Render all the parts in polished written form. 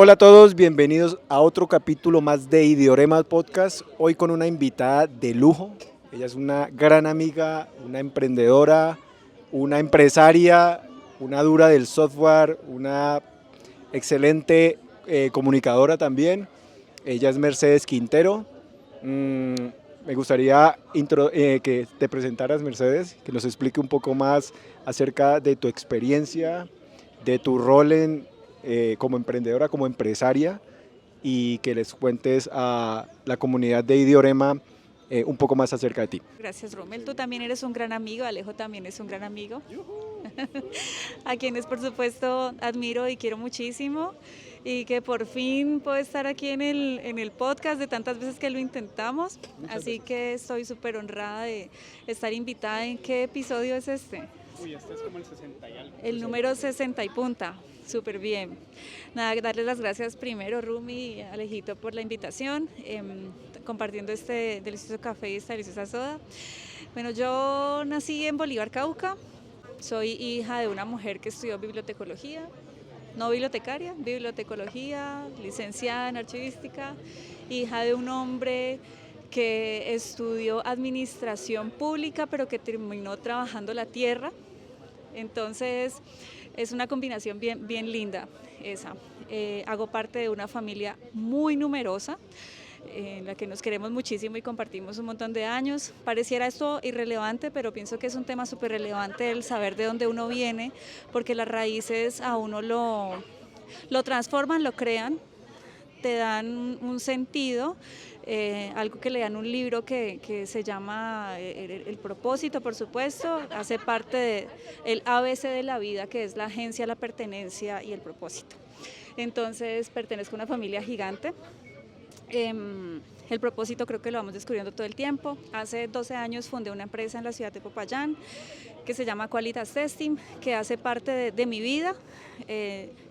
Hola a todos, bienvenidos a otro capítulo más de Idiorama Podcast. Hoy con una invitada de lujo. Ella es una gran amiga, una emprendedora, una empresaria, una dura del software, una excelente comunicadora también. Ella es Mercedes Quintero. Me gustaría que te presentaras, Mercedes, que nos explique un poco más acerca de tu experiencia, de tu rol como emprendedora, como empresaria, y que les cuentes a la comunidad de Idiorama un poco más acerca de ti. Gracias, Rommel. Tú también eres un gran amigo, Alejo también es un gran amigo, a quienes por supuesto admiro y quiero muchísimo y que por fin puedo estar aquí en el podcast de tantas veces que lo intentamos. Así que estoy súper honrada de estar invitada. ¿En qué episodio es este? Uy, este es como el 60 y algo. El número 60 y punta. Súper bien. Nada, darles las gracias primero, Rumi y Alejito, por la invitación, compartiendo este delicioso café y esta deliciosa soda. Bueno, yo nací en Bolívar, Cauca. Soy hija de una mujer que estudió bibliotecología, no bibliotecaria, bibliotecología, licenciada en archivística, hija de un hombre que estudió administración pública, pero que terminó trabajando la tierra. Entonces, es una combinación bien linda esa. Hago parte de una familia muy numerosa, en la que nos queremos muchísimo y compartimos un montón de años. Pareciera esto irrelevante, pero pienso que es un tema súper relevante el saber de dónde uno viene, porque las raíces a uno lo transforman, lo crean, te dan un sentido, algo que lean un libro que se llama el propósito, por supuesto, hace parte del ABC de la vida, que es la agencia, la pertenencia y el propósito. Entonces pertenezco a una familia gigante. El propósito creo que lo vamos descubriendo todo el tiempo. Hace 12 años fundé una empresa en la ciudad de Popayán que se llama Qualitas Testing, que hace parte de mi vida.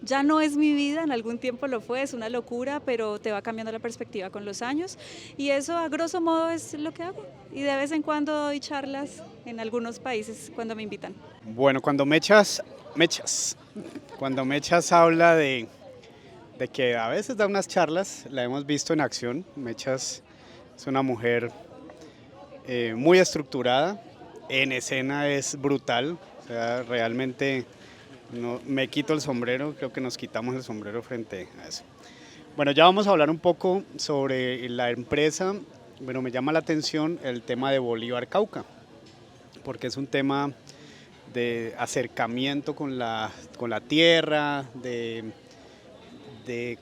Ya no es mi vida, en algún tiempo lo fue, es una locura, pero te va cambiando la perspectiva con los años. Y eso a grosso modo es lo que hago. Y de vez en cuando doy charlas en algunos países cuando me invitan. Bueno, cuando cuando Mechas habla de que a veces da unas charlas, la hemos visto en acción. Mechas es una mujer muy estructurada, en escena es brutal, o sea, realmente no, me quito el sombrero, creo que nos quitamos el sombrero frente a eso. Bueno, ya vamos a hablar un poco sobre la empresa. Bueno, me llama la atención el tema de Bolívar Cauca, porque es un tema de acercamiento con la tierra, de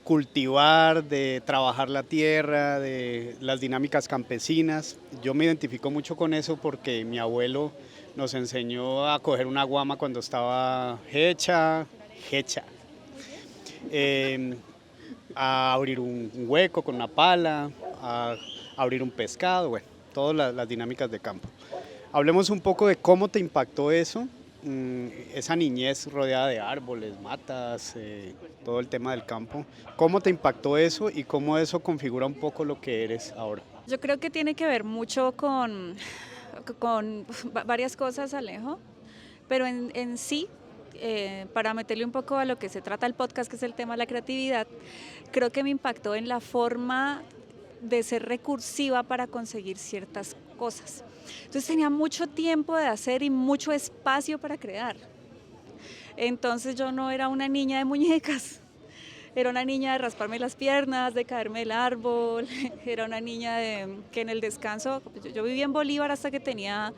cultivar, de trabajar la tierra, de las dinámicas campesinas. Yo me identifico mucho con eso porque mi abuelo nos enseñó a coger una guama cuando estaba hecha, eh, a abrir un hueco con una pala, a abrir un pescado, bueno, todas las dinámicas de campo. Hablemos un poco de cómo te impactó eso, esa niñez rodeada de árboles, matas, todo el tema del campo. ¿Cómo te impactó eso y cómo eso configura un poco lo que eres ahora? Yo creo que tiene que ver mucho con varias cosas, Alejo, pero en sí, para meterle un poco a lo que se trata el podcast, que es el tema de la creatividad, creo que me impactó en la forma de ser recursiva para conseguir ciertas cosas. Entonces tenía mucho tiempo de hacer y mucho espacio para crear. Entonces yo no era una niña de muñecas, era una niña de rasparme las piernas, de caerme del árbol, era una niña que en el descanso, yo viví en Bolívar hasta que tenía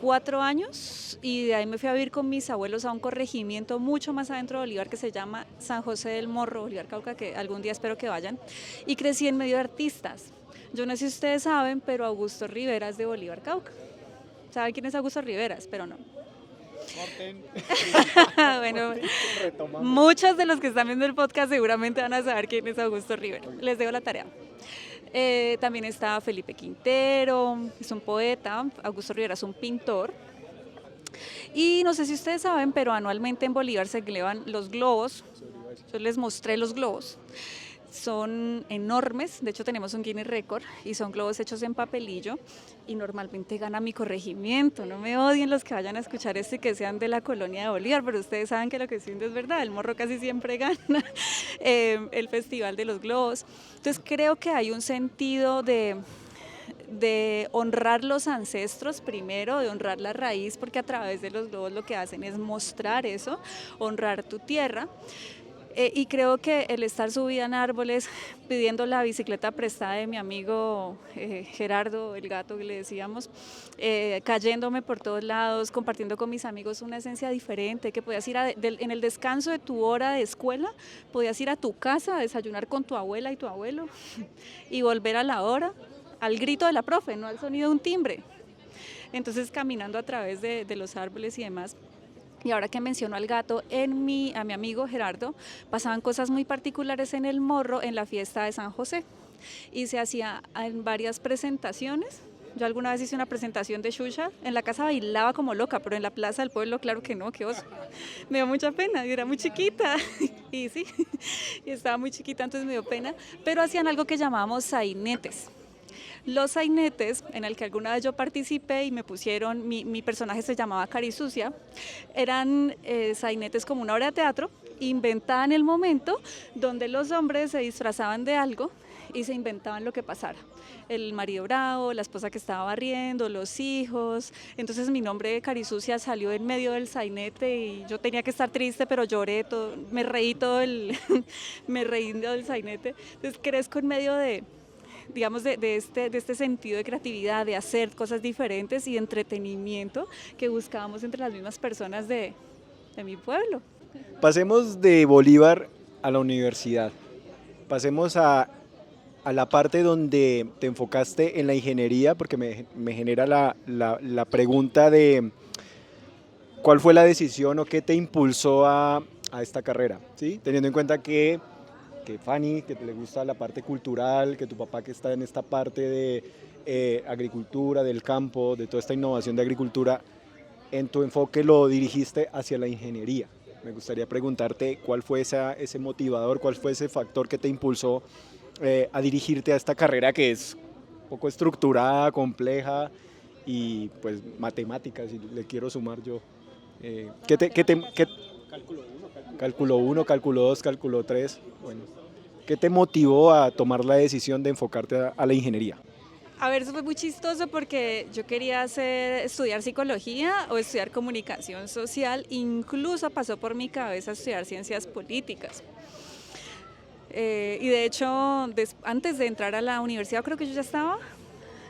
4 años y de ahí me fui a vivir con mis abuelos a un corregimiento mucho más adentro de Bolívar que se llama San José del Morro, Bolívar Cauca, que algún día espero que vayan, y crecí en medio de artistas. Yo no sé si ustedes saben, pero Augusto Rivera es de Bolívar Cauca. ¿Saben quién es Augusto Rivera? Espero no. Bueno, muchos de los que están viendo el podcast seguramente van a saber quién es Augusto Rivera. Les dejo la tarea. También está Felipe Quintero, es un poeta. Augusto Rivera es un pintor. Y no sé si ustedes saben, pero anualmente en Bolívar se elevan los globos. Yo les mostré los globos. son enormes, de hecho tenemos un Guinness Record y son globos hechos en papelillo y normalmente gana mi corregimiento. No me odien los que vayan a escuchar esto y que sean de la colonia de Bolívar, pero ustedes saben que lo que estoy diciendo es verdad, el Morro casi siempre gana el Festival de los Globos. Entonces creo que hay un sentido de honrar los ancestros primero, de honrar la raíz, porque a través de los globos lo que hacen es mostrar eso, honrar tu tierra. Y creo que el estar subida en árboles, pidiendo la bicicleta prestada de mi amigo Gerardo, el gato que le decíamos, cayéndome por todos lados, compartiendo con mis amigos una esencia diferente, que podías ir en el descanso de tu hora de escuela, podías ir a tu casa a desayunar con tu abuela y tu abuelo y volver a la hora, al grito de la profe, no al sonido de un timbre. Entonces caminando a través de los árboles y demás. Y ahora que menciono al gato, a mi amigo Gerardo, pasaban cosas muy particulares en el Morro en la fiesta de San José. Y se hacía en varias presentaciones. Yo alguna vez hice una presentación de Xuxa, en la casa bailaba como loca, pero en la plaza del pueblo, claro que no, qué oso. Me dio mucha pena, y era muy chiquita, y sí, y estaba muy chiquita, entonces me dio pena. Pero hacían algo que llamábamos sainetes. Los sainetes, en el que alguna vez yo participé y me pusieron, mi personaje se llamaba Carisucia, eran sainetes como una obra de teatro inventada en el momento donde los hombres se disfrazaban de algo y se inventaban lo que pasara. El marido bravo, la esposa que estaba barriendo, los hijos. Entonces mi nombre de Carisucia salió en medio del sainete y yo tenía que estar triste, pero lloré, me reí todo me reí del sainete. Entonces crezco en medio digamos, de este sentido de creatividad, de hacer cosas diferentes y de entretenimiento que buscábamos entre las mismas personas de mi pueblo. Pasemos de Bolívar a la universidad. Pasemos a la parte donde te enfocaste en la ingeniería, porque me genera la pregunta de cuál fue la decisión o qué te impulsó a esta carrera, ¿sí? Teniendo en cuenta que Fanny, que le gusta la parte cultural, que tu papá que está en esta parte de agricultura, del campo, de toda esta innovación de agricultura, en tu enfoque lo dirigiste hacia la ingeniería. Me gustaría preguntarte cuál fue ese motivador, cuál fue ese factor que te impulsó a dirigirte a esta carrera que es un poco estructurada, compleja y pues matemáticas, si le quiero sumar yo. Cálculo 1, cálculo 2, cálculo 3, bueno. ¿Qué te motivó a tomar la decisión de enfocarte a la ingeniería? A ver, eso fue muy chistoso porque yo quería estudiar psicología o estudiar comunicación social, incluso pasó por mi cabeza estudiar ciencias políticas. Y de hecho, antes de entrar a la universidad, creo que yo ya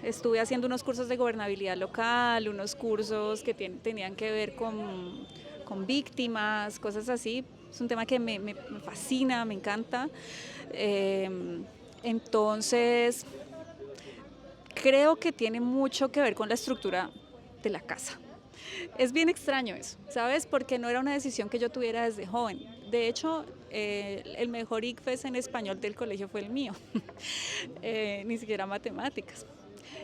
estuve haciendo unos cursos de gobernabilidad local, unos cursos que tenían que ver con víctimas, cosas así. Es un tema que me fascina, me encanta. Entonces, creo que tiene mucho que ver con la estructura de la casa. Es bien extraño eso, ¿sabes? Porque no era una decisión que yo tuviera desde joven. De hecho, el mejor ICFES en español del colegio fue el mío, ni siquiera matemáticas.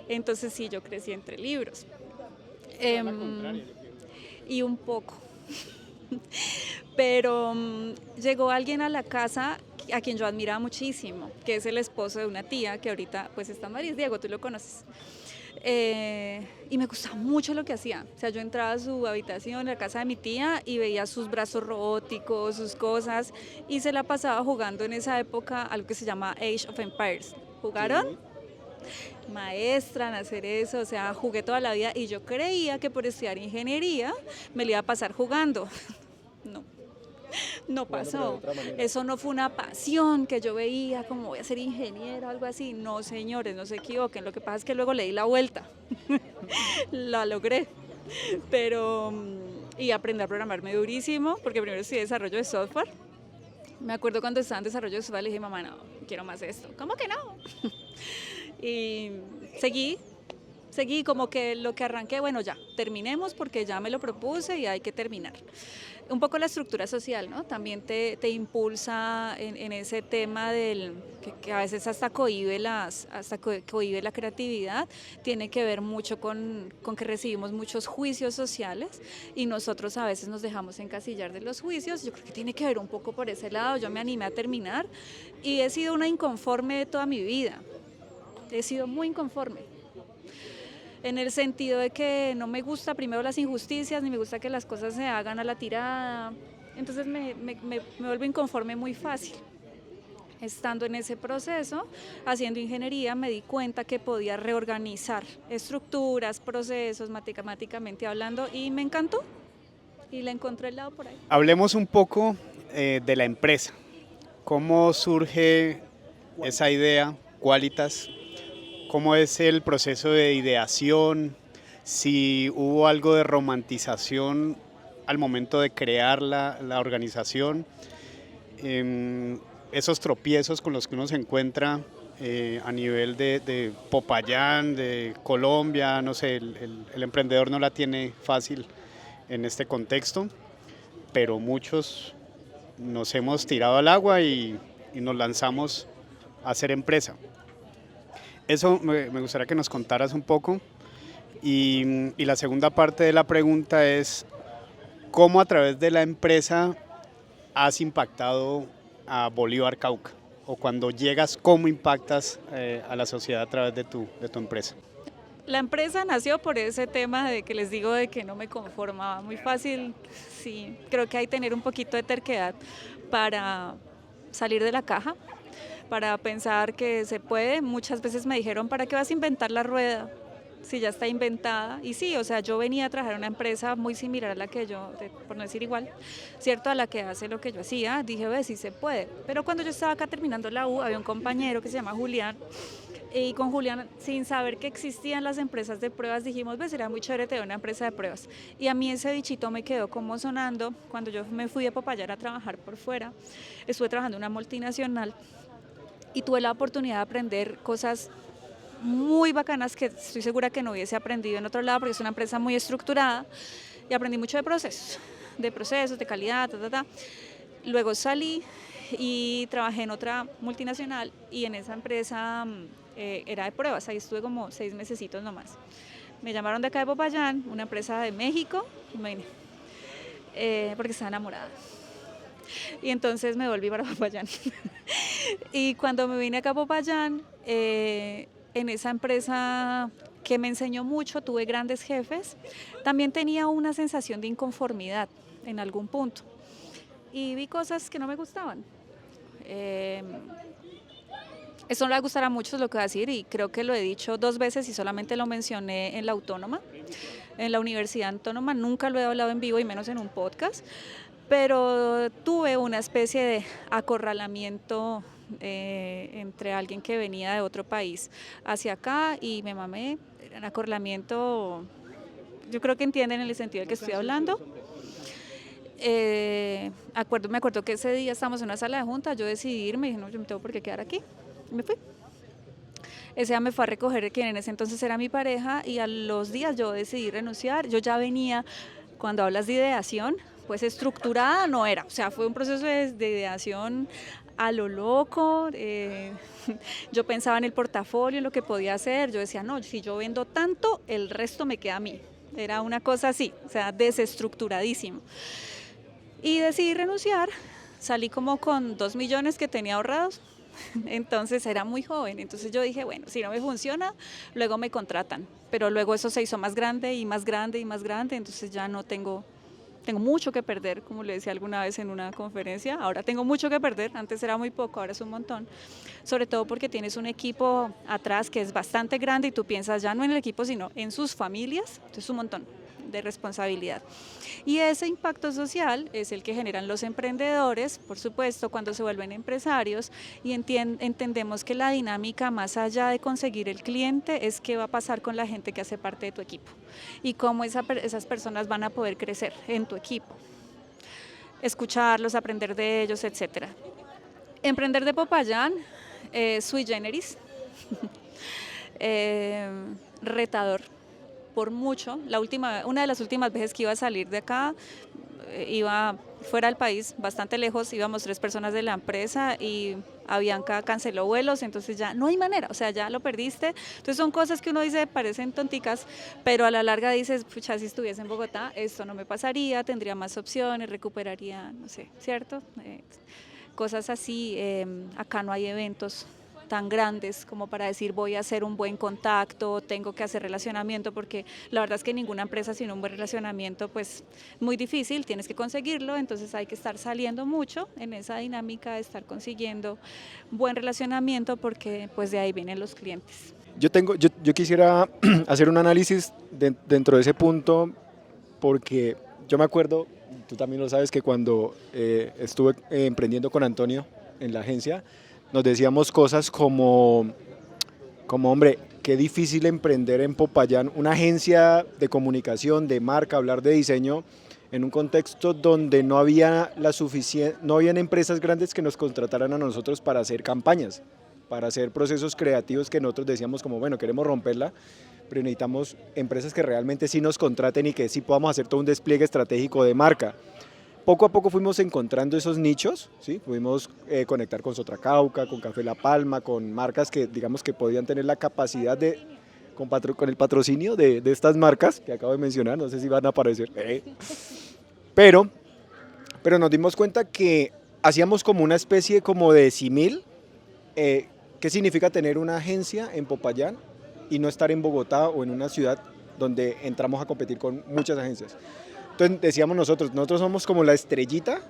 Entonces sí, yo crecí entre libros. Y un poco. Pero llegó alguien a la casa a quien yo admiraba muchísimo, que es el esposo de una tía que ahorita pues está en Madrid, Diego, tú lo conoces. Y me gustaba mucho lo que hacía. O sea, yo entraba a su habitación, a la casa de mi tía, y veía sus brazos robóticos, sus cosas, y se la pasaba jugando en esa época algo que se llama Age of Empires. ¿Jugaron? Sí. Maestra en hacer eso, o sea, jugué toda la vida y yo creía que por estudiar ingeniería me le iba a pasar jugando. No pasó. Eso no fue una pasión que yo veía como voy a ser ingeniero o algo así. No, señores, no se equivoquen. Lo que pasa es que luego le di la vuelta. La logré. Pero, y aprendí a programarme durísimo, porque primero estudié desarrollo de software. Me acuerdo cuando estaba en desarrollo de software, le dije, mamá, no, quiero más esto. ¿Cómo que no? Y seguí seguí como que lo que arranqué, bueno, ya, terminemos porque ya me lo propuse y hay que terminar. Un poco la estructura social, ¿no? También te impulsa en ese tema que a veces hasta cohíbe la creatividad, tiene que ver mucho con que recibimos muchos juicios sociales y nosotros a veces nos dejamos encasillar de los juicios. Yo creo que tiene que ver un poco por ese lado. Yo me animé a terminar y he sido una inconforme de toda mi vida. He sido muy inconforme, en el sentido de que no me gusta primero las injusticias, ni me gusta que las cosas se hagan a la tirada, entonces me vuelvo inconforme muy fácil. Estando en ese proceso, haciendo ingeniería, me di cuenta que podía reorganizar estructuras, procesos, matemáticamente hablando, y me encantó, y le encontré el lado por ahí. Hablemos un poco de la empresa. ¿Cómo surge esa idea, Qualitas? ¿Cómo es el proceso de ideación? Si hubo algo de romantización al momento de crear la organización, esos tropiezos con los que uno se encuentra a nivel de Popayán, de Colombia, no sé, el emprendedor no la tiene fácil en este contexto, pero muchos nos hemos tirado al agua y nos lanzamos a hacer empresa. Eso me gustaría que nos contaras un poco. Y la segunda parte de la pregunta es, ¿cómo a través de la empresa has impactado a Bolívar Cauca? O cuando llegas, ¿cómo impactas a la sociedad a través de tu empresa? La empresa nació por ese tema de que les digo de que no me conformaba muy fácil. Sí, creo que hay que tener un poquito de terquedad para salir de la caja, para pensar que se puede. Muchas veces me dijeron, ¿para qué vas a inventar la rueda si ya está inventada? Y sí, o sea, yo venía a trabajar en una empresa muy similar a la que yo, por no decir igual, ¿cierto? A la que hace lo que yo hacía. Dije, ve, sí se puede. Pero cuando yo estaba acá terminando la U, había un compañero que se llama Julián, y con Julián, sin saber que existían las empresas de pruebas, dijimos, pues sería muy chévere tener una empresa de pruebas. Y a mí ese bichito me quedó como sonando. Cuando yo me fui a Popayán a trabajar por fuera, estuve trabajando en una multinacional y tuve la oportunidad de aprender cosas muy bacanas que estoy segura que no hubiese aprendido en otro lado, porque es una empresa muy estructurada, y aprendí mucho de procesos, de calidad, Luego salí y trabajé en otra multinacional y en esa empresa era de pruebas, ahí estuve como 6 mesecitos nomás. Me llamaron de acá de Popayán, una empresa de México, y me vine, porque estaba enamorada. Y entonces me volví para Popayán. Y cuando me vine acá a Popayán, en esa empresa que me enseñó mucho, tuve grandes jefes, también tenía una sensación de inconformidad en algún punto. Y vi cosas que no me gustaban. Eso no le gustará a muchos lo que voy a decir, y creo que lo he dicho 2 veces y solamente lo mencioné en la Autónoma, en la Universidad Autónoma, nunca lo he hablado en vivo y menos en un podcast, pero tuve una especie de acorralamiento entre alguien que venía de otro país hacia acá y me mamé, un acorralamiento, yo creo que entienden en el sentido del que estoy hablando. Me acuerdo que ese día estábamos en una sala de junta, yo decidí irme y dije, no, yo me tengo por qué quedar aquí, y me fui. Ese día me fue a recoger quien en ese entonces era mi pareja y a los días yo decidí renunciar. Yo ya venía, cuando hablas de ideación, pues estructurada no era, o sea, fue un proceso de ideación a lo loco. Yo pensaba en el portafolio, en lo que podía hacer, yo decía, no, si yo vendo tanto, el resto me queda a mí. Era una cosa así, o sea, desestructuradísimo. Y decidí renunciar, salí como con 2 millones que tenía ahorrados, entonces era muy joven, entonces yo dije, bueno, si no me funciona, luego me contratan, pero luego eso se hizo más grande y más grande y más grande, entonces ya no tengo mucho que perder, como le decía alguna vez en una conferencia, ahora tengo mucho que perder, antes era muy poco, ahora es un montón, sobre todo porque tienes un equipo atrás que es bastante grande y tú piensas ya no en el equipo, sino en sus familias, entonces un montón de responsabilidad. Y ese impacto social es el que generan los emprendedores, por supuesto, cuando se vuelven empresarios y entendemos que la dinámica, más allá de conseguir el cliente, es qué va a pasar con la gente que hace parte de tu equipo y cómo esas personas van a poder crecer en tu equipo, escucharlos, aprender de ellos, etc. Emprender de Popayán, sui generis. eh, retador por mucho. Una de las últimas veces que iba a salir de acá, iba fuera del país, bastante lejos, íbamos 3 personas de la empresa y Avianca canceló vuelos, entonces ya no hay manera, o sea, ya lo perdiste. Entonces son cosas que uno dice, parecen tonticas, pero a la larga dices, pucha, si estuviese en Bogotá, esto no me pasaría, tendría más opciones, recuperaría, no sé, ¿cierto? Cosas así, acá no hay eventos tan grandes como para decir voy a hacer un buen contacto, tengo que hacer relacionamiento, porque la verdad es que ninguna empresa sin un buen relacionamiento pues muy difícil, tienes que conseguirlo, entonces hay que estar saliendo mucho en esa dinámica de estar consiguiendo buen relacionamiento porque pues de ahí vienen los clientes. Yo quisiera hacer un análisis dentro de ese punto porque yo me acuerdo, tú también lo sabes, que cuando estuve emprendiendo con Antonio en la agencia, nos decíamos cosas como hombre, qué difícil emprender en Popayán, una agencia de comunicación, de marca, hablar de diseño, en un contexto donde no habían empresas grandes que nos contrataran a nosotros para hacer campañas, para hacer procesos creativos que nosotros decíamos como, bueno, queremos romperla, pero necesitamos empresas que realmente sí nos contraten y que sí podamos hacer todo un despliegue estratégico de marca. Poco a poco fuimos encontrando esos nichos, ¿sí? Pudimos conectar con Sotracauca, con Café La Palma, con marcas que digamos que podían tener la capacidad de, con el patrocinio de estas marcas que acabo de mencionar, no sé si van a aparecer, pero nos dimos cuenta que hacíamos como una especie como de símil. ¿Qué significa tener una agencia en Popayán y no estar en Bogotá o en una ciudad donde entramos a competir con muchas agencias? Entonces decíamos nosotros somos como la estrellita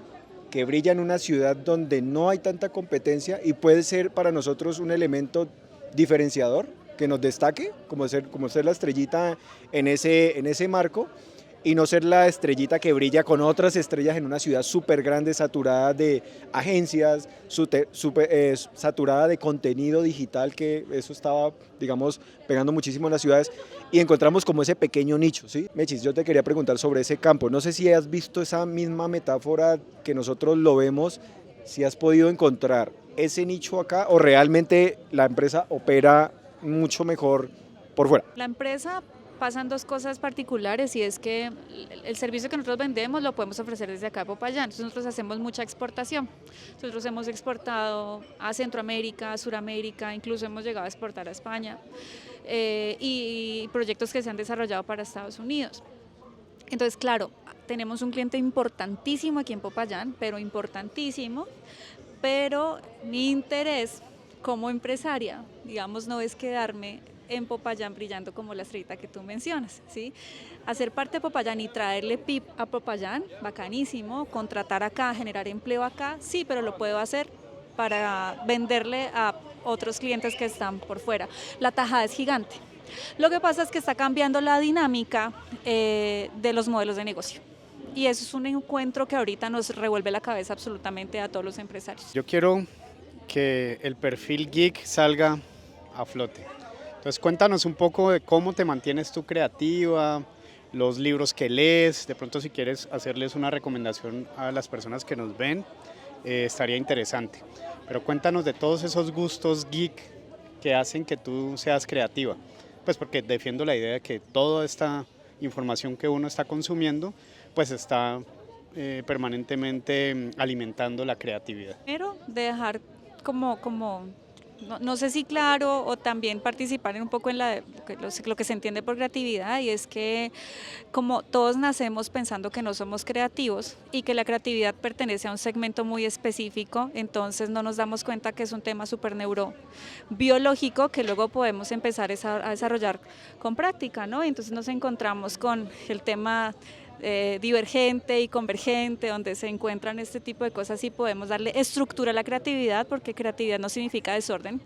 que brilla en una ciudad donde no hay tanta competencia y puede ser para nosotros un elemento diferenciador que nos destaque, como ser la estrellita en ese marco, y no ser la estrellita que brilla con otras estrellas en una ciudad súper grande, saturada de agencias, saturada de contenido digital, que eso estaba, digamos, pegando muchísimo en las ciudades, y encontramos como ese pequeño nicho, ¿sí? Mechis, yo te quería preguntar sobre ese campo, no sé si has visto esa misma metáfora que nosotros lo vemos, si has podido encontrar ese nicho acá, o realmente la empresa opera mucho mejor por fuera. La empresa pasan 2 cosas particulares y es que el servicio que nosotros vendemos lo podemos ofrecer desde acá a Popayán. Entonces nosotros hacemos mucha exportación. Nosotros hemos exportado a Centroamérica, a Suramérica, incluso hemos llegado a exportar a España y proyectos que se han desarrollado para Estados Unidos. Entonces, claro, tenemos un cliente importantísimo aquí en Popayán, pero importantísimo, pero mi interés como empresaria, digamos, no es quedarme en Popayán brillando como la estrellita que tú mencionas, ¿sí? Hacer parte de Popayán y traerle PIB a Popayán, bacanísimo, contratar acá, generar empleo acá, sí, pero lo puedo hacer para venderle a otros clientes que están por fuera. La tajada es gigante. Lo que pasa es que está cambiando la dinámica de los modelos de negocio. Y eso es un encuentro que ahorita nos revuelve la cabeza absolutamente a todos los empresarios. Yo quiero que el perfil geek salga a flote. Entonces cuéntanos un poco de cómo te mantienes tú creativa, los libros que lees, de pronto si quieres hacerles una recomendación a las personas que nos ven, estaría interesante. Pero cuéntanos de todos esos gustos geek que hacen que tú seas creativa. Pues porque defiendo la idea de que toda esta información que uno está consumiendo, pues está permanentemente alimentando la creatividad. Primero, dejar no sé si claro, o también participar en un poco en lo que se entiende por creatividad, y es que como todos nacemos pensando que no somos creativos y que la creatividad pertenece a un segmento muy específico, entonces no nos damos cuenta que es un tema súper neurobiológico que luego podemos empezar a desarrollar con práctica, ¿no? Entonces nos encontramos con el tema divergente y convergente, donde se encuentran este tipo de cosas y podemos darle estructura a la creatividad, porque creatividad no significa desorden.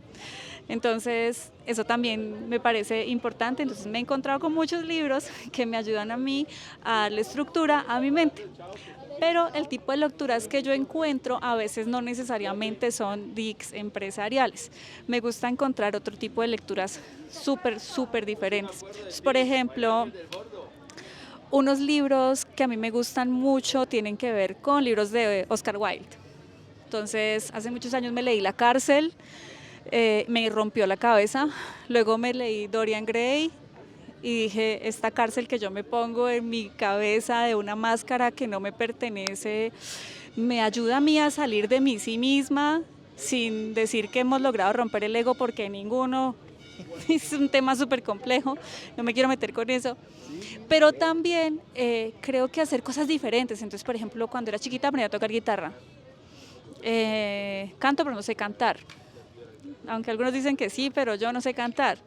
Entonces eso también me parece importante. Entonces me he encontrado con muchos libros que me ayudan a mí a darle estructura a mi mente. Pero el tipo de lecturas que yo encuentro a veces no necesariamente son geeks empresariales. Me gusta encontrar otro tipo de lecturas súper diferentes. Entonces, por ejemplo, unos libros que a mí me gustan mucho tienen que ver con libros de Oscar Wilde. Entonces, hace muchos años me leí La cárcel, Me rompió la cabeza. Luego me leí Dorian Gray y dije, esta cárcel que yo me pongo en mi cabeza de una máscara que no me pertenece, me ayuda a mí a salir de mí sí misma, sin decir que hemos logrado romper el ego, porque ninguno, es un tema súper complejo, no me quiero meter con eso. Pero también creo que hacer cosas diferentes. Entonces, por ejemplo, cuando era chiquita aprendí a tocar guitarra. Canto, pero no sé cantar. Aunque algunos dicen que sí, pero yo no sé cantar.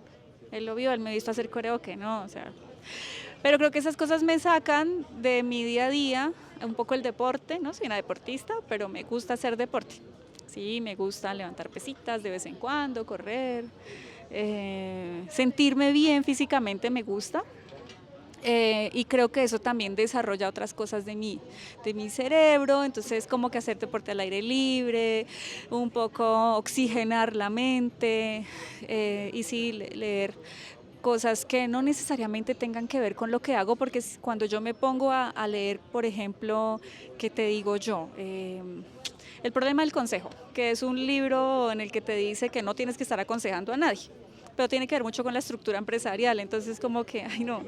Él lo vio, él me ha visto hacer coreo, que no, o sea. Pero creo que esas cosas me sacan de mi día a día, un poco el deporte, no soy una deportista, pero me gusta hacer deporte. Sí, me gusta levantar pesitas de vez en cuando, correr, sentirme bien físicamente me gusta. Y creo que eso también desarrolla otras cosas de mi cerebro, entonces como que hacer deporte al aire libre, un poco oxigenar la mente, y sí, leer cosas que no necesariamente tengan que ver con lo que hago, porque cuando yo me pongo a leer, por ejemplo, ¿qué te digo yo? El problema del consejo, que es un libro en el que te dice que no tienes que estar aconsejando a nadie, pero tiene que ver mucho con la estructura empresarial, entonces como que, ay no.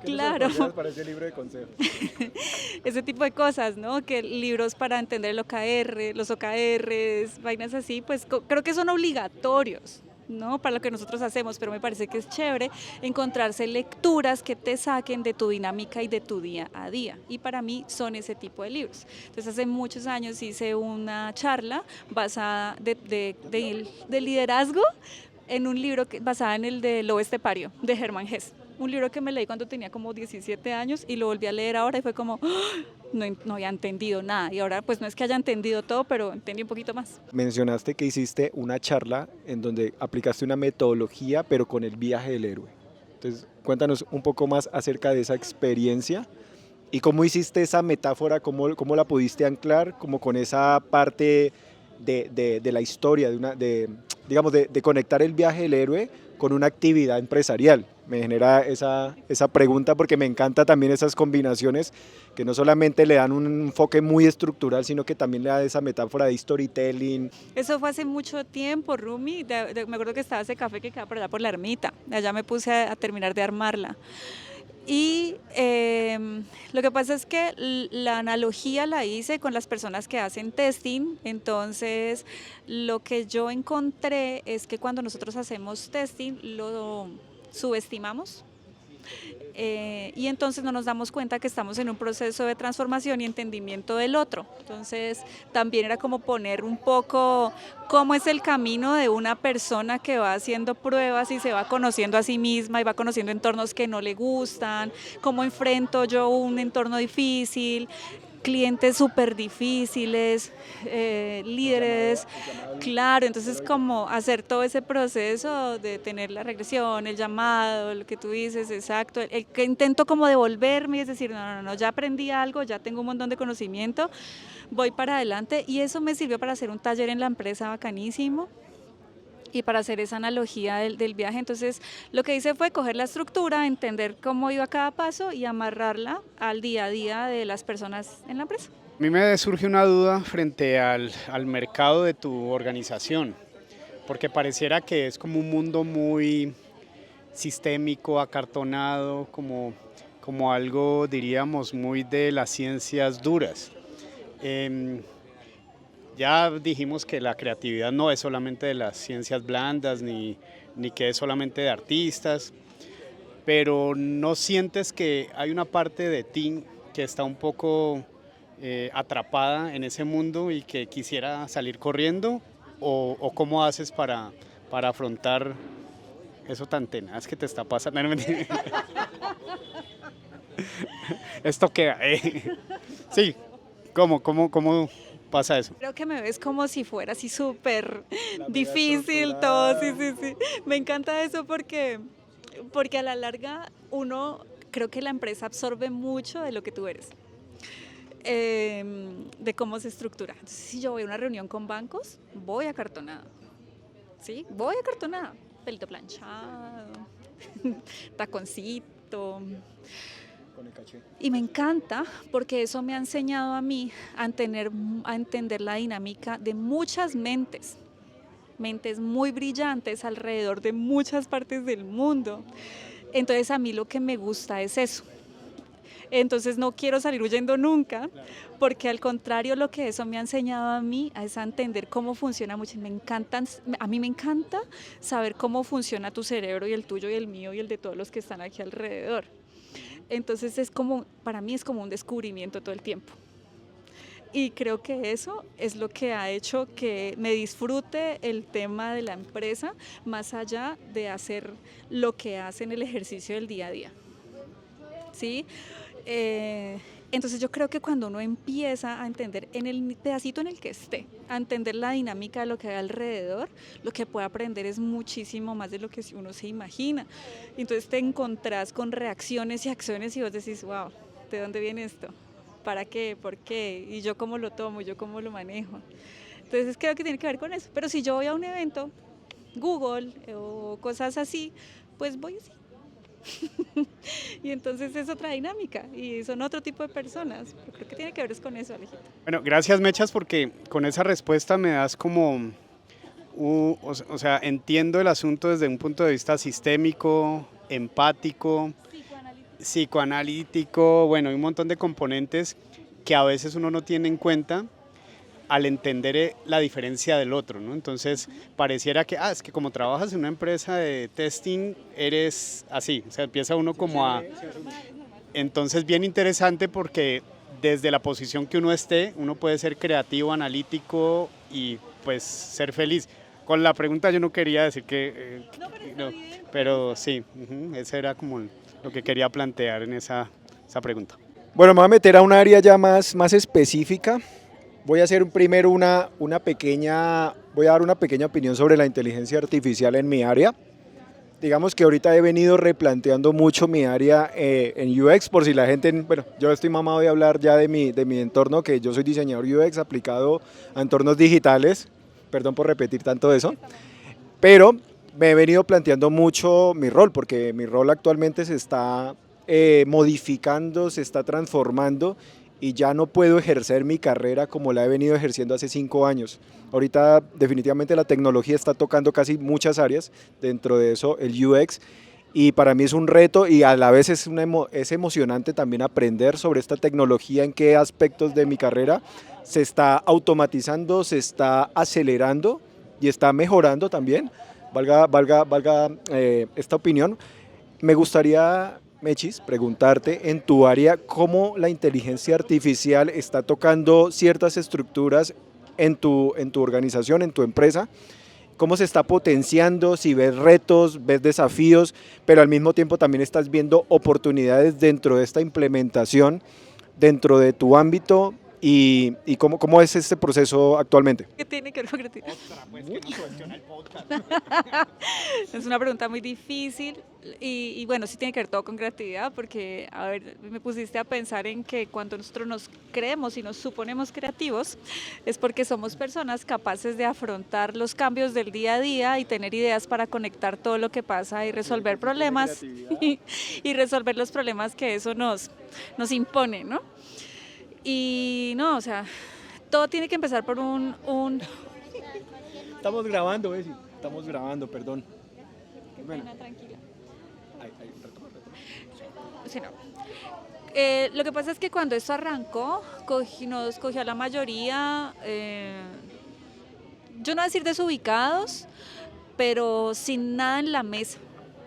Claro. Para ese libro de consejos? Ese tipo de cosas, ¿no? Que libros para entender el OKR, los OKRs, vainas así, pues creo que son obligatorios, ¿no? Para lo que nosotros hacemos, pero me parece que es chévere encontrarse lecturas que te saquen de tu dinámica y de tu día a día. Y para mí son ese tipo de libros. Entonces hace muchos años hice una charla basada de liderazgo en un libro basada en el de Lobo Estepario, de Hermann Hesse. Un libro que me leí cuando tenía como 17 años y lo volví a leer ahora y fue como, no había entendido nada. Y ahora pues no es que haya entendido todo, pero entendí un poquito más. Mencionaste que hiciste una charla en donde aplicaste una metodología, pero con el viaje del héroe. Entonces, cuéntanos un poco más acerca de esa experiencia y cómo hiciste esa metáfora, cómo la pudiste anclar, como con esa parte de la historia, digamos, de conectar el viaje del héroe con una actividad empresarial. Me genera esa pregunta porque me encanta también esas combinaciones que no solamente le dan un enfoque muy estructural, sino que también le da esa metáfora de storytelling. Eso fue hace mucho tiempo, Rumi. Me acuerdo que estaba ese café que queda por allá por la ermita. Allá me puse a terminar de armarla. Y lo que pasa es que la analogía la hice con las personas que hacen testing. Entonces, lo que yo encontré es que cuando nosotros hacemos testing, lo subestimamos. Y entonces no nos damos cuenta que estamos en un proceso de transformación y entendimiento del otro. Entonces también era como poner un poco cómo es el camino de una persona que va haciendo pruebas y se va conociendo a sí misma y va conociendo entornos que no le gustan, cómo enfrento yo un entorno difícil, clientes súper difíciles, líderes, claro, entonces como hacer todo ese proceso de tener la regresión, el llamado, lo que tú dices, exacto, el que intento como devolverme, es decir, no, ya aprendí algo, ya tengo un montón de conocimiento, voy para adelante y eso me sirvió para hacer un taller en la empresa bacanísimo. Y para hacer esa analogía del viaje, entonces lo que hice fue coger la estructura, entender cómo iba cada paso y amarrarla al día a día de las personas en la empresa. A mí me surge una duda frente al mercado de tu organización, porque pareciera que es como un mundo muy sistémico, acartonado, como algo, diríamos, muy de las ciencias duras. Ya dijimos que la creatividad no es solamente de las ciencias blandas, ni que es solamente de artistas, pero ¿no sientes que hay una parte de ti que está un poco atrapada en ese mundo y que quisiera salir corriendo? ¿O cómo haces para afrontar eso tan tenaz que te está pasando? No, esto queda. Sí, ¿cómo pasa eso? Creo que me ves como si fuera así súper difícil todo, sí. Me encanta eso porque a la larga creo que la empresa absorbe mucho de lo que tú eres, de cómo se estructura. Entonces, si yo voy a una reunión con bancos, voy acartonada, ¿sí? Voy acartonada, pelito planchado, taconcito. con el caché. Y me encanta porque eso me ha enseñado a mí a entender la dinámica de muchas mentes muy brillantes alrededor de muchas partes del mundo. Entonces a mí lo que me gusta es eso. Entonces no quiero salir huyendo nunca, porque al contrario lo que eso me ha enseñado a mí es a entender cómo funciona mucho. A mí me encanta saber cómo funciona tu cerebro y el tuyo y el mío y el de todos los que están aquí alrededor. Entonces para mí es como un descubrimiento todo el tiempo. Y creo que eso es lo que ha hecho que me disfrute el tema de la empresa, más allá de hacer lo que hace en el ejercicio del día a día. ¿Sí? Entonces yo creo que cuando uno empieza a entender en el pedacito en el que esté, a entender la dinámica de lo que hay alrededor, lo que puede aprender es muchísimo más de lo que uno se imagina. Entonces te encontrás con reacciones y acciones y vos decís, wow, ¿de dónde viene esto? ¿Para qué? ¿Por qué? ¿Y yo cómo lo tomo? ¿Yo cómo lo manejo? Entonces creo que tiene que ver con eso. Pero si yo voy a un evento, Google o cosas así, pues voy así. Y entonces es otra dinámica y son otro tipo de personas. Yo creo que tiene que ver con eso, Alejito. Bueno, gracias Mechas, porque con esa respuesta me das como, o sea, entiendo el asunto desde un punto de vista sistémico, empático, psicoanalítico, bueno, hay un montón de componentes que a veces uno no tiene en cuenta al entender la diferencia del otro, ¿no? Entonces pareciera que, es que como trabajas en una empresa de testing, eres así, o sea, empieza uno como a... Entonces bien interesante porque desde la posición que uno esté, uno puede ser creativo, analítico y pues ser feliz. Con la pregunta yo no quería decir que... no, pero sí, ese era como lo que quería plantear en esa pregunta. Bueno, me voy a meter a un área ya más específica. Voy a hacer primero voy a dar una pequeña opinión sobre la inteligencia artificial en mi área. Digamos que ahorita he venido replanteando mucho mi área en UX, por si la gente, bueno, yo estoy mamado de hablar ya de mi entorno, que yo soy diseñador UX aplicado a entornos digitales, perdón por repetir tanto eso, pero me he venido planteando mucho mi rol, porque mi rol actualmente se está modificando, se está transformando, y ya no puedo ejercer mi carrera como la he venido ejerciendo hace 5 años. Ahorita definitivamente la tecnología está tocando casi muchas áreas, dentro de eso el UX, y para mí es un reto y a la vez es emocionante también aprender sobre esta tecnología, en qué aspectos de mi carrera se está automatizando, se está acelerando y está mejorando también, valga esta opinión. Me gustaría, Mechis, preguntarte en tu área cómo la inteligencia artificial está tocando ciertas estructuras en tu organización, en tu empresa, cómo se está potenciando, si ves retos, ves desafíos, pero al mismo tiempo también estás viendo oportunidades dentro de esta implementación, dentro de tu ámbito, y cómo es este proceso actualmente. ¿Qué tiene que ver con creatividad? Ostras, pues que nos cuestiona el podcast. Es una pregunta muy difícil y bueno, sí tiene que ver todo con creatividad, porque, a ver, me pusiste a pensar en que cuando nosotros nos creemos y nos suponemos creativos, es porque somos personas capaces de afrontar los cambios del día a día y tener ideas para conectar todo lo que pasa y resolver problemas y resolver los problemas que eso nos impone, ¿no? Y no, o sea, todo tiene que empezar por un... Estamos grabando, Bessie. Estamos grabando, perdón. Qué pena, tranquila. Retoma. Sí, no. Lo que pasa es que cuando esto arrancó, nos cogió a la mayoría, yo no voy a decir desubicados, pero sin nada en la mesa.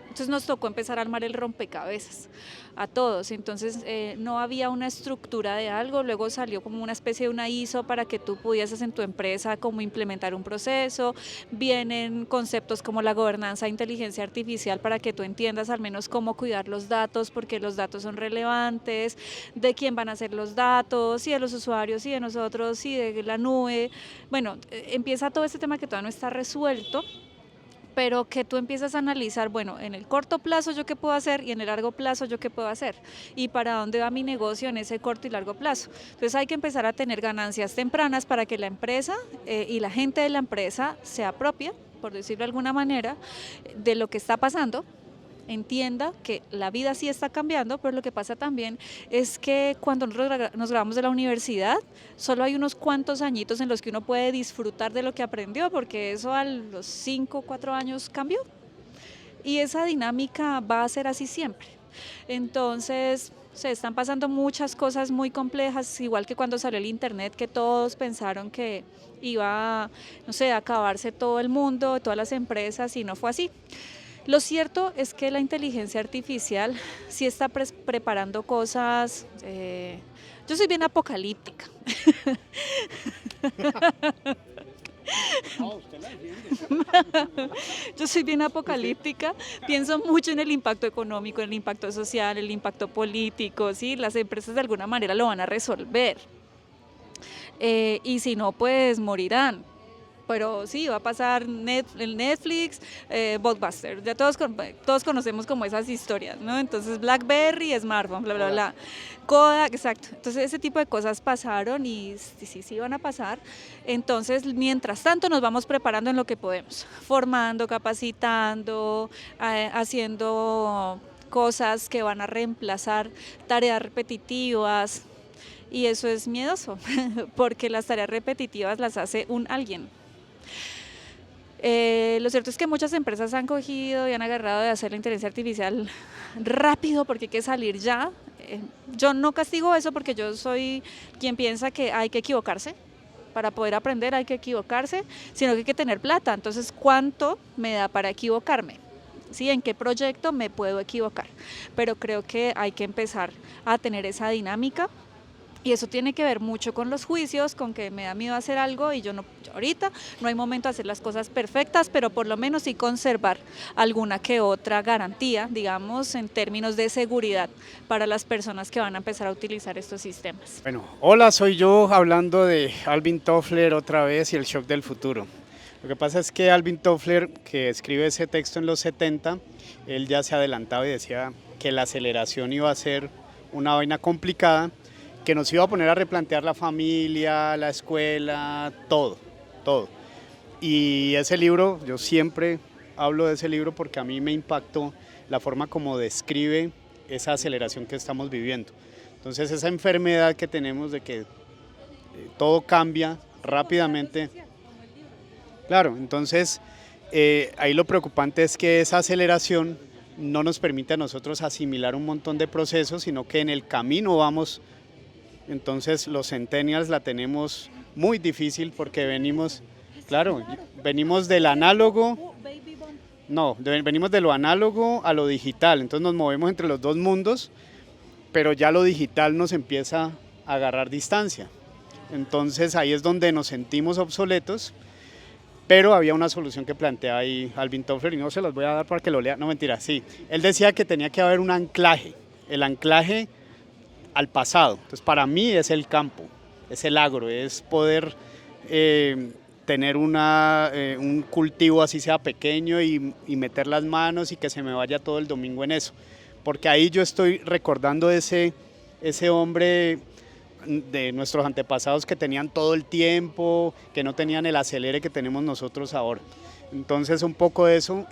Entonces nos tocó empezar a armar el rompecabezas a todos. Entonces no había una estructura de algo, luego salió como una especie de una ISO para que tú pudieses en tu empresa como implementar un proceso. Vienen conceptos como la gobernanza de inteligencia artificial para que tú entiendas al menos cómo cuidar los datos, porque los datos son relevantes, de quién van a ser los datos, y de los usuarios, y de nosotros, y de la nube. Bueno, empieza todo este tema que todavía no está resuelto, pero que tú empiezas a analizar, bueno, en el corto plazo yo qué puedo hacer y en el largo plazo yo qué puedo hacer y para dónde va mi negocio en ese corto y largo plazo. Entonces hay que empezar a tener ganancias tempranas para que la empresa y la gente de la empresa se apropie, por decirlo de alguna manera, de lo que está pasando entienda que la vida sí está cambiando, pero lo que pasa también es que cuando nosotros nos graduamos de la universidad, solo hay unos cuantos añitos en los que uno puede disfrutar de lo que aprendió, porque eso a los 5, 4 años cambió. Y esa dinámica va a ser así siempre. Entonces, se están pasando muchas cosas muy complejas, igual que cuando salió el internet, que todos pensaron que iba, no sé, a acabarse todo el mundo, todas las empresas, y no fue así. Lo cierto es que la inteligencia artificial sí está preparando cosas. Yo soy bien apocalíptica. No, usted la entiende. Yo soy bien apocalíptica, pienso mucho en el impacto económico, en el impacto social, el impacto político, ¿sí? Las empresas de alguna manera lo van a resolver. Y si no, pues morirán. Pero sí, va a pasar el Netflix, Blockbuster, ya todos conocemos como esas historias, ¿no? Entonces BlackBerry, smartphone, bla, bla, bla. Kodak, exacto. Entonces ese tipo de cosas pasaron y sí van a pasar. Entonces, mientras tanto, nos vamos preparando en lo que podemos, formando, capacitando, haciendo cosas que van a reemplazar tareas repetitivas. Y eso es miedoso, porque las tareas repetitivas las hace un alguien. Lo cierto es que muchas empresas han cogido y han agarrado de hacer la inteligencia artificial rápido porque hay que salir ya. Yo no castigo eso porque yo soy quien piensa que hay que equivocarse. Para poder aprender hay que equivocarse, sino que hay que tener plata. Entonces, ¿cuánto me da para equivocarme? ¿Sí? ¿En qué proyecto me puedo equivocar? Pero creo que hay que empezar a tener esa dinámica. Y eso tiene que ver mucho con los juicios, con que me da miedo hacer algo y yo ahorita no hay momento de hacer las cosas perfectas, pero por lo menos sí conservar alguna que otra garantía, digamos, en términos de seguridad para las personas que van a empezar a utilizar estos sistemas. Bueno, hola, soy yo hablando de Alvin Toffler otra vez y el shock del futuro. Lo que pasa es que Alvin Toffler, que escribe ese texto en los 70, él ya se adelantaba y decía que la aceleración iba a ser una vaina complicada, que nos iba a poner a replantear la familia, la escuela, todo. Y ese libro, yo siempre hablo de ese libro porque a mí me impactó la forma como describe esa aceleración que estamos viviendo. Entonces esa enfermedad que tenemos de que todo cambia rápidamente. Claro, entonces ahí lo preocupante es que esa aceleración no nos permite a nosotros asimilar un montón de procesos, sino que en el camino vamos. Entonces los centennials la tenemos muy difícil porque venimos del análogo, venimos de lo análogo a lo digital, entonces nos movemos entre los dos mundos, pero ya lo digital nos empieza a agarrar distancia. Entonces ahí es donde nos sentimos obsoletos, pero había una solución que plantea ahí Alvin Toffler y no se las voy a dar para que lo lea, no mentira, sí. Él decía que tenía que haber un anclaje, el anclaje al pasado. Entonces para mí es el campo, es el agro, es poder tener un cultivo así sea pequeño y meter las manos y que se me vaya todo el domingo en eso, porque ahí yo estoy recordando ese hombre de nuestros antepasados que tenían todo el tiempo, que no tenían el acelere que tenemos nosotros ahora. Entonces un poco de eso,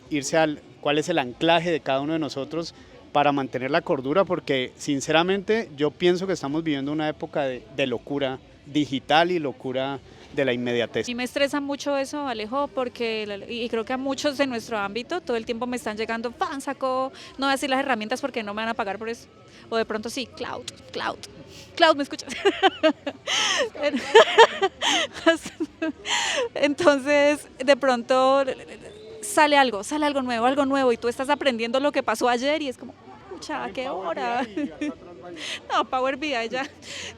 irse al cuál es el anclaje de cada uno de nosotros para mantener la cordura, porque sinceramente yo pienso que estamos viviendo una época de locura digital y locura de la inmediatez. Y me estresa mucho eso, Alejo, porque y creo que a muchos de nuestro ámbito todo el tiempo me están llegando, ¡pam! Saco, no voy a decir las herramientas porque no me van a pagar por eso, o de pronto sí, cloud, ¿me escuchas? Entonces, de pronto sale algo nuevo y tú estás aprendiendo lo que pasó ayer y es como, pucha, ¿a qué hora? No, Power BI ya.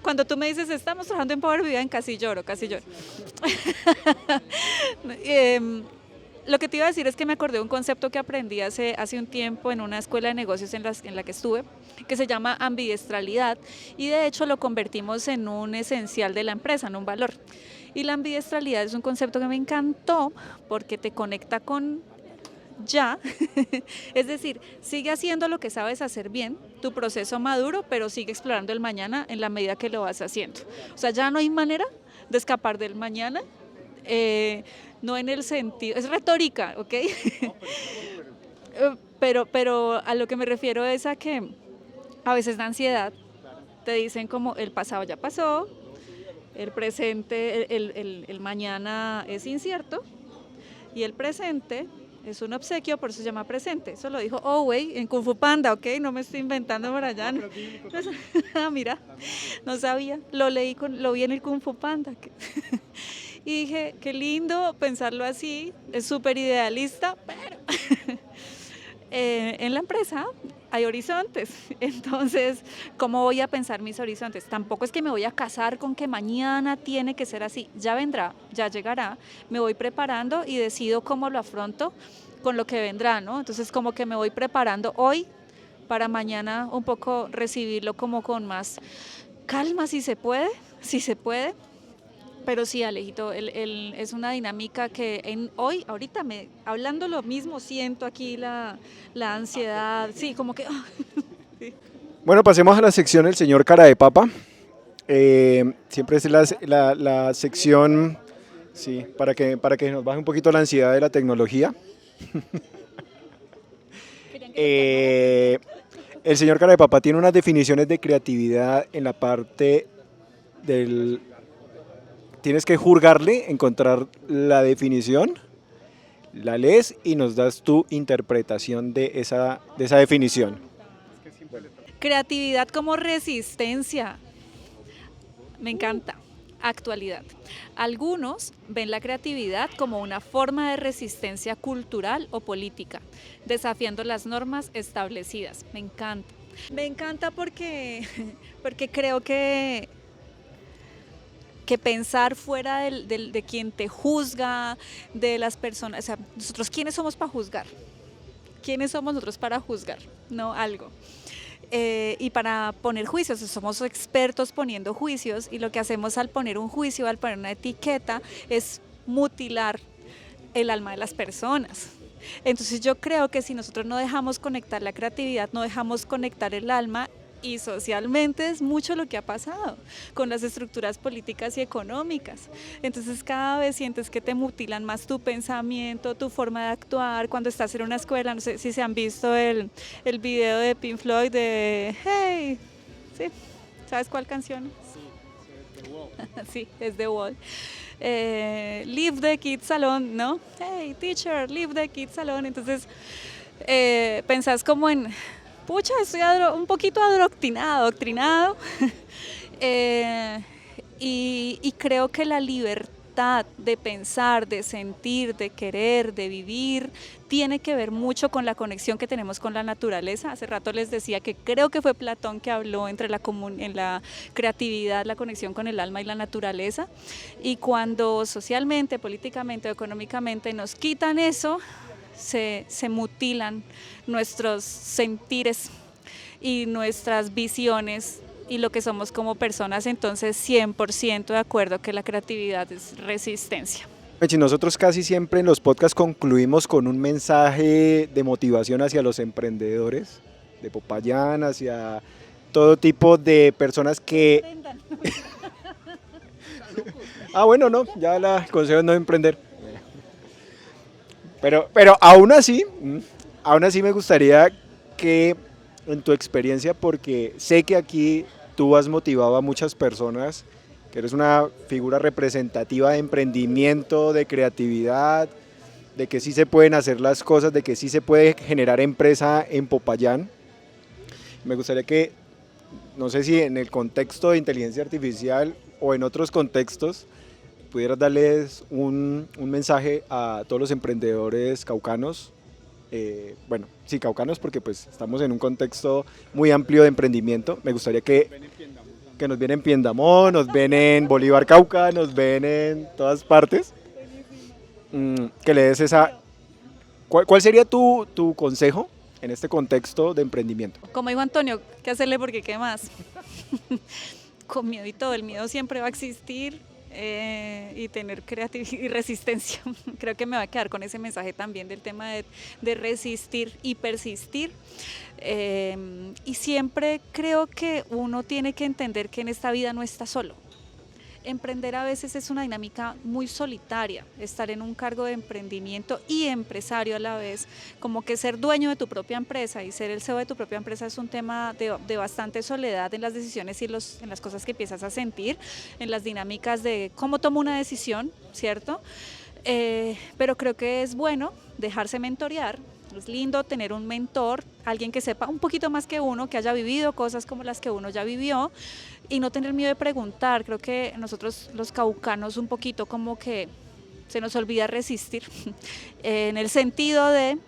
Cuando tú me dices, estamos trabajando en Power BI, casi lloro. Lo que te iba a decir es que me acordé de un concepto que aprendí hace un tiempo en una escuela de negocios en la que estuve, que se llama ambidiestralidad, y de hecho lo convertimos en un esencial de la empresa, en un valor. Y la ambidiestralidad es un concepto que me encantó porque te conecta con ya, es decir, sigue haciendo lo que sabes hacer bien, tu proceso maduro, pero sigue explorando el mañana en la medida que lo vas haciendo. O sea, ya no hay manera de escapar del mañana, no en el sentido, es retórica, ¿ok? pero a lo que me refiero es a que a veces da ansiedad, te dicen como el pasado ya pasó, el presente, el mañana es incierto y el presente es un obsequio, por eso se llama presente. Eso lo dijo Owe en Kung Fu Panda, ¿ok? No me estoy inventando por allá. Mira, no sabía, lo vi en el Kung Fu Panda. Y dije, qué lindo pensarlo así, es súper idealista, pero en la empresa hay horizontes, entonces, ¿cómo voy a pensar mis horizontes? Tampoco es que me voy a casar con que mañana tiene que ser así, ya vendrá, ya llegará, me voy preparando y decido cómo lo afronto con lo que vendrá, ¿no? Entonces, como que me voy preparando hoy para mañana un poco recibirlo como con más calma, si se puede, Pero sí, Alejito, es una dinámica que ahorita hablando lo mismo, siento aquí la ansiedad, sí, como que... sí. Bueno, pasemos a la sección El señor cara de papa. Siempre es la sección, sí, para que nos baje un poquito la ansiedad de la tecnología. El señor cara de papa tiene unas definiciones de creatividad en la parte del... Tienes que juzgarle, encontrar la definición, la lees y nos das tu interpretación de esa definición. Creatividad como resistencia, me encanta. Actualidad. Algunos ven la creatividad como una forma de resistencia cultural o política, desafiando las normas establecidas. Me encanta. Me encanta porque creo que pensar fuera de quien te juzga, de las personas, o sea, nosotros, ¿quiénes somos para juzgar? ¿Quiénes somos nosotros para juzgar? No, algo. Y para poner juicios, somos expertos poniendo juicios y lo que hacemos al poner un juicio, al poner una etiqueta, es mutilar el alma de las personas. Entonces yo creo que si nosotros no dejamos conectar la creatividad, no dejamos conectar el alma, y socialmente es mucho lo que ha pasado con las estructuras políticas y económicas. Entonces cada vez sientes que te mutilan más tu pensamiento, tu forma de actuar. Cuando estás en una escuela, no sé si se han visto el video de Pink Floyd de Hey, ¿sí? ¿Sabes cuál canción? Sí, es The Wall. Leave the kids alone, ¿no? Hey, teacher, leave the kids alone. Entonces pensás como en... Pucha, estoy un poquito adoctrinado y creo que la libertad de pensar, de sentir, de querer, de vivir, tiene que ver mucho con la conexión que tenemos con la naturaleza. Hace rato les decía que creo que fue Platón que habló en la creatividad, la conexión con el alma y la naturaleza, y cuando socialmente, políticamente o económicamente nos quitan eso, se mutilan nuestros sentires y nuestras visiones y lo que somos como personas. Entonces 100% de acuerdo que la creatividad es resistencia. Nosotros casi siempre en los podcasts concluimos con un mensaje de motivación hacia los emprendedores de Popayán, hacia todo tipo de personas que... Bueno, no, ya el consejo es no emprender. Pero aún así me gustaría que en tu experiencia, porque sé que aquí tú has motivado a muchas personas, que eres una figura representativa de emprendimiento, de creatividad, de que sí se pueden hacer las cosas, de que sí se puede generar empresa en Popayán. Me gustaría que, no sé si en el contexto de inteligencia artificial o en otros contextos, pudieras darles un mensaje a todos los emprendedores caucanos, caucanos, porque pues estamos en un contexto muy amplio de emprendimiento. Me gustaría que nos ven en Piendamó, nos ven en Bolívar, Cauca, nos ven en todas partes, que le des esa... ¿Cuál sería tu consejo en este contexto de emprendimiento? Como dijo Antonio, ¿qué hacerle porque qué más? Con miedo y todo, el miedo siempre va a existir. Y tener creatividad y resistencia. Creo que me va a quedar con ese mensaje también del tema de resistir y persistir. Y siempre creo que uno tiene que entender que en esta vida no está solo. emprender a veces es una dinámica muy solitaria, estar en un cargo de emprendimiento y empresario a la vez, como que ser dueño de tu propia empresa y ser el CEO de tu propia empresa es un tema de bastante soledad en las decisiones y en las cosas que empiezas a sentir, en las dinámicas de cómo tomo una decisión, ¿cierto? Pero creo que es bueno dejarse mentorear. Es lindo tener un mentor, alguien que sepa un poquito más que uno, que haya vivido cosas como las que uno ya vivió y no tener miedo de preguntar. Creo que nosotros los caucanos un poquito como que se nos olvida resistir en el sentido de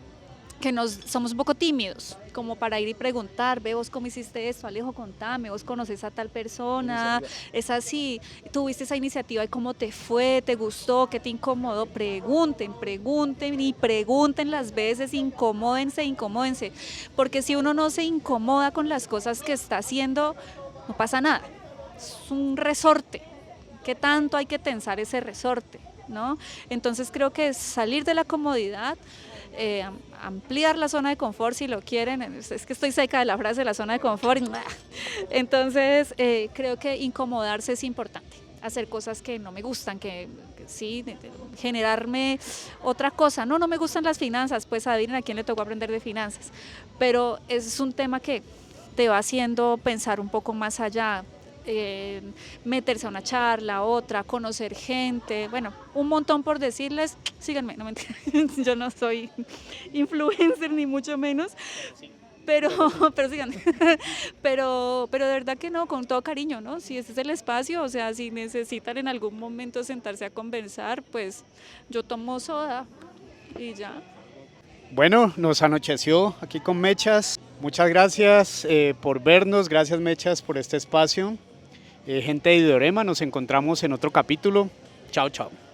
que somos un poco tímidos, como para ir y preguntar, ve vos cómo hiciste esto, Alejo, contame, vos conoces a tal persona, es así, tuviste esa iniciativa y cómo te fue, te gustó, qué te incomodó, pregunten y pregunten las veces, incomódense, porque si uno no se incomoda con las cosas que está haciendo, no pasa nada, es un resorte, ¿qué tanto hay que tensar ese resorte? ¿No? Entonces creo que salir de la comodidad, ampliar la zona de confort si lo quieren, es que estoy seca de la frase de la zona de confort, entonces creo que incomodarse es importante, hacer cosas que no me gustan, que sí, generarme otra cosa, no me gustan las finanzas, pues adivinen a quién le tocó aprender de finanzas, pero es un tema que te va haciendo pensar un poco más allá, meterse a una charla, a otra, conocer gente, bueno, un montón por decirles, síganme, no mentira, yo no soy influencer ni mucho menos, pero síganme, pero de verdad que no, con todo cariño, ¿no? Si ese es el espacio, o sea, si necesitan en algún momento sentarse a conversar, pues yo tomo soda y ya. Bueno, nos anocheció aquí con Mechas. Muchas gracias por vernos, gracias Mechas por este espacio. Gente de Ideorema, nos encontramos en otro capítulo. Chao, chao.